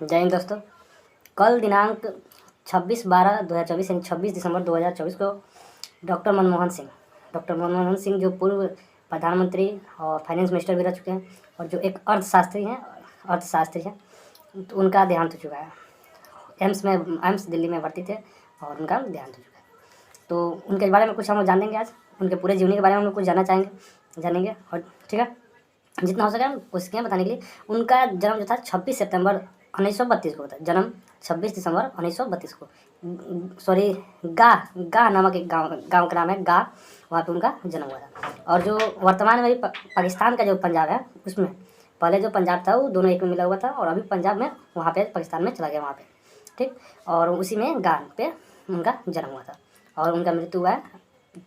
जय हिंद दोस्तों। कल दिनांक 26/12/2024 यानी 26 दिसंबर 2024 को डॉक्टर मनमोहन सिंह जो पूर्व प्रधानमंत्री और फाइनेंस मिनिस्टर भी रह चुके हैं और जो एक अर्थशास्त्री हैं, तो उनका देहांत हो चुका है। एम्स दिल्ली में भर्ती थे और उनका देहांत हो चुका है। तो उनके बारे में कुछ हम लोग जानेंगे आज। उनके पूरे जीवनी के बारे में हम लोग कुछ जानेंगे और ठीक है, जितना हो सके हम कोशिश किए बताने के लिए। उनका जन्म जो था 26 सितंबर 1932 को होता है। जन्म 26 दिसंबर 1932 को सॉरी गा नामक एक गांव का नाम है गा, वहाँ पे उनका जन्म हुआ था। और जो वर्तमान में पाकिस्तान का जो पंजाब है, उसमें पहले जो पंजाब था वो दोनों एक में मिला हुआ था और अभी पंजाब में वहाँ पे पाकिस्तान में चला गया वहाँ पे, ठीक। और उसी में गा पे उनका जन्म हुआ था और उनका मृत्यु हुआ है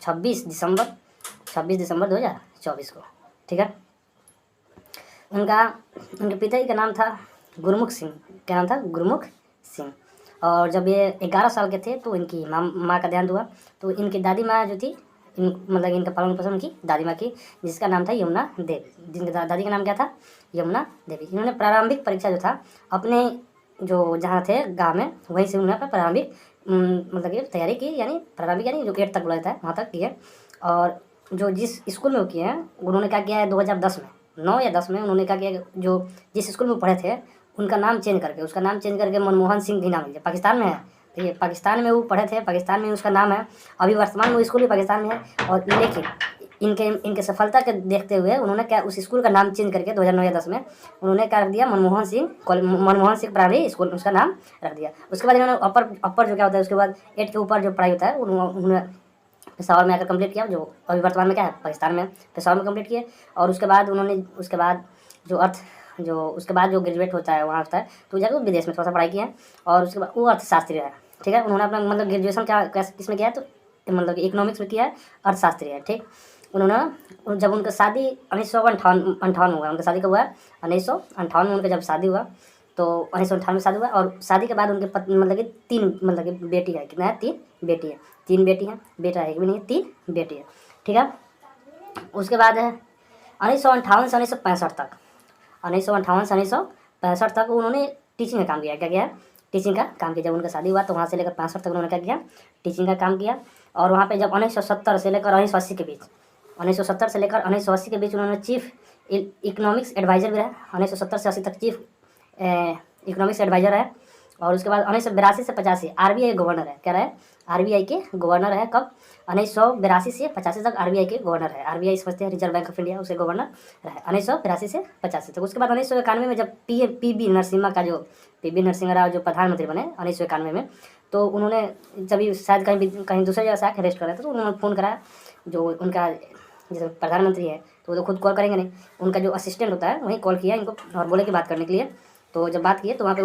26 दिसंबर 2024 को, ठीक है। उनके पिताजी का नाम था गुरमुख सिंह। क्या नाम था? गुरमुख सिंह। और जब ये 11 साल के थे तो इनकी माँ का देहांत हुआ। तो इनकी दादी माँ जो थी, मतलब इनका पालन पोषण उनकी दादी माँ की, जिसका नाम था यमुना देवी। जिनकी दादी का नाम क्या था? यमुना देवी। इन्होंने प्रारंभिक परीक्षा जो था अपने जो जहाँ थे गाँव में, वहीं से उन्होंने अपना प्रारंभिक मतलब कि तैयारी की, यानी प्रारंभिक यानी जो 8 तक बोला जाता है वहाँ तक की है। और जो जिस स्कूल में वो किए हैं, उन्होंने क्या किया है 2010 में, 9 या 10 में उन्होंने क्या किया, जो जिस स्कूल में वो पढ़े थे उसका नाम चेंज करके मनमोहन सिंह भी नाम लिया। पाकिस्तान में है, ठीक है, पाकिस्तान में वो पढ़े थे, पाकिस्तान में उसका नाम है। अभी वर्तमान में वो स्कूल भी पाकिस्तान में है। और लेकिन इनके सफलता के देखते हुए उन्होंने क्या उस स्कूल का नाम चेंज करके 2009 या 10 में उन्होंने क्या रख दिया, मनमोहन सिंह प्राइमरी स्कूल उसका नाम रख दिया। उसके बाद इन्होंने अपर जो क्या होता है, उसके बाद 8 के ऊपर जो पढ़ाई होता है उन्होंने पेशावर में आकर कंप्लीट किया, जो अभी वर्तमान में क्या है पाकिस्तान में, पेशावर में कंप्लीट किए। और उसके बाद उसके बाद जो ग्रेजुएट होता है वहाँ होता है, तो जाकर विदेश में थोड़ा सा पढ़ाई किया है। और उसके बाद वो अर्थशास्त्री है, ठीक है। उन्होंने अपना मतलब ग्रेजुएशन किस में किया है, तो मतलब इकोनॉमिक्स में किया है, अर्थशास्त्री है, ठीक। उन्होंने जब उनका शादी 1958 हुआ, उनका शादी कब हुआ है 1958 में उनका जब शादी हुआ, तो 1958 में शादी हुआ। और शादी के बाद उनके मतलब कि 3 बेटी है। कितना है? 3 बेटी है। 3 बेटी है, बेटा एक भी नहीं है, 3 बेटी है, ठीक है। उसके बाद है 1958 से 1965 तक उन्होंने टीचिंग का काम किया। क्या किया? टीचिंग का काम किया। जब उनका शादी हुआ तो वहाँ से लेकर 65 तक उन्होंने क्या किया? टीचिंग का काम किया। और वहाँ पे जब 1970 से लेकर 1980 के बीच 1970 से लेकर 1980 के बीच उन्होंने चीफ इकोनॉमिक्स एडवाइज़र भी रहे। 1970 से 80 तक चीफ इकोनॉमिक्स एडवाइज़र है। और उसके बाद 1982 से 85 आरबीआई गवर्नर है। क्या रहे? आरबीआई के गवर्नर है। कब? 1982 से 85 तक आरबीआई के गवर्नर है। आरबीआई समझते हैं रिजर्व बैंक ऑफ इंडिया, उसके गवर्नर रहे 1982 से 85 तक। उसके बाद 1991 में जब पीबी नरसिम्हा राव जो प्रधानमंत्री बने 1991 में, तो उन्होंने जब शायद कहीं दूसरे जगह से आके अरेस्ट कर रहे थे, तो उन्होंने फ़ोन कराया। जो उनका जैसे प्रधानमंत्री है तो वो तो खुद कॉल करेंगे नहीं, उनका जो असिस्टेंट होता है वही कॉल किया इनको और बोले कि बात करने के लिए। तो जब बात किए तो वहाँ पे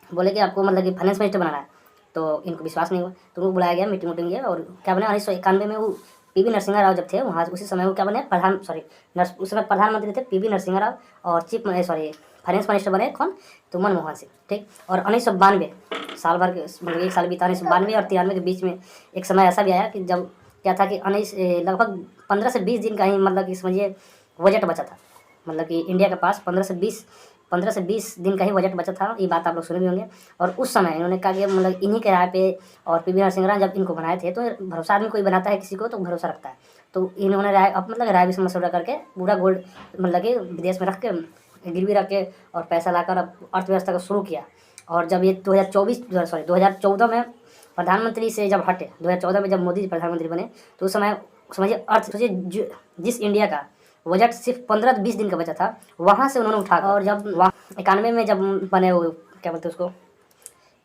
बोले कि आपको मतलब कि फाइनेंस मिनिस्टर बनाना है। तो इनको विश्वास नहीं हुआ, तो उनको बुलाया गया, मीटिंग किया। और क्या बने 1991 में वो पीबी नरसिम्हा राव जब थे वहाँ, उसी समय वो क्या बने उस समय प्रधानमंत्री थे पीबी नरसिम्हा राव। और फाइनेंस मिनिस्टर बने कौन? तो मनमोहन सिंह, ठीक। और 1992 साल भर के मतलब 1 साल बीता 1992 और 93 के बीच में एक समय ऐसा भी आया कि जब क्या था कि लगभग 15 से 20 दिन का ही मतलब कि समझिए बजट बचा था। मतलब कि इंडिया के पास 15 से 20 दिन का ही बजट बचा था। ये बात आप लोग सुने भी होंगे। और उस समय इन्होंने कहा कि मतलब इन्हीं के राय पे और पीवी नरसिम्हा राव जब इनको बनाए थे, तो भरोसा आदमी कोई बनाता है किसी को तो भरोसा रखता है। तो इन्होंने राय भी मशवरा करके पूरा गोल्ड मतलब कि विदेश में रख के गिरवी रख के और पैसा लाकर अर्थव्यवस्था को शुरू किया। और जब ये 2014 में प्रधानमंत्री से जब हटे, 2014 में जब मोदी जी प्रधानमंत्री बने, तो उस समय समझिए जिस इंडिया का बजट सिर्फ 15-20 दिन का बचा था, वहाँ से उन्होंने उठा। और जब वहाँ 91 में जब बने वो क्या बोलते हैं उसको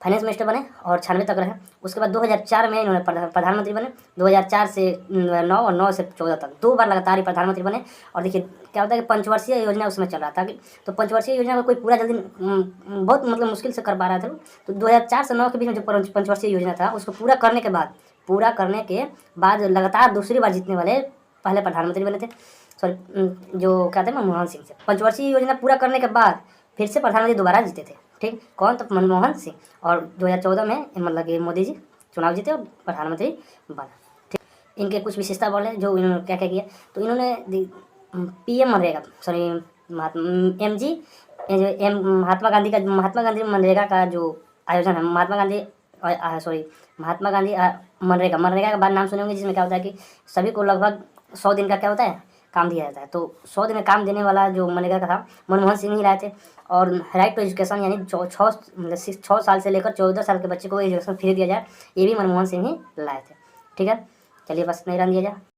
फाइनेंस मिनिस्टर बने और 96 तक रहे। उसके बाद 2004 में इन्होंने प्रधानमंत्री बने। 2004 से 9 और 9 से 14 तक 2 बार लगातार ही प्रधानमंत्री बने। और देखिए क्या होता है कि पंचवर्षीय योजना उसमें चल रहा था कि तो पंचवर्षीय योजना में कोई पूरा जल्दी बहुत मतलब मुश्किल से कर पा रहा था। तो 2004 से 9 के बीच में जो पंचवर्षीय योजना था उसको पूरा करने के बाद लगातार दूसरी बार जीतने वाले पहले प्रधानमंत्री बने थे। जो क्या थे मनमोहन सिंह से। पंचवर्षीय योजना पूरा करने के बाद फिर से प्रधानमंत्री दोबारा जीते थे, ठीक। कौन? तो मनमोहन सिंह। और 2014 में मतलब कि मोदी जी चुनाव जीते और प्रधानमंत्री बना, ठीक। इनके कुछ विशेषता बोले जो इन्होंने क्या क्या किया। तो इन्होंने पीएम मनरेगा ये जो महात्मा गांधी मनरेगा का जो आयोजन है, महात्मा गांधी मनरेगा के बाद नाम सुने होंगे, जिसमें क्या होता है कि सभी को लगभग 100 दिन का क्या होता है, काम दिया जाता है। तो 100 दिन में काम देने वाला जो मनरेगा का था, मनमोहन सिंह ही लाए थे। और राइट टू एजुकेशन यानी 6 साल से लेकर 14 साल के बच्चे को एजुकेशन फ्री दिया जाए, ये भी मनमोहन सिंह ही लाए थे। ठीक है, चलिए बस इतना ही रन दिया जाए।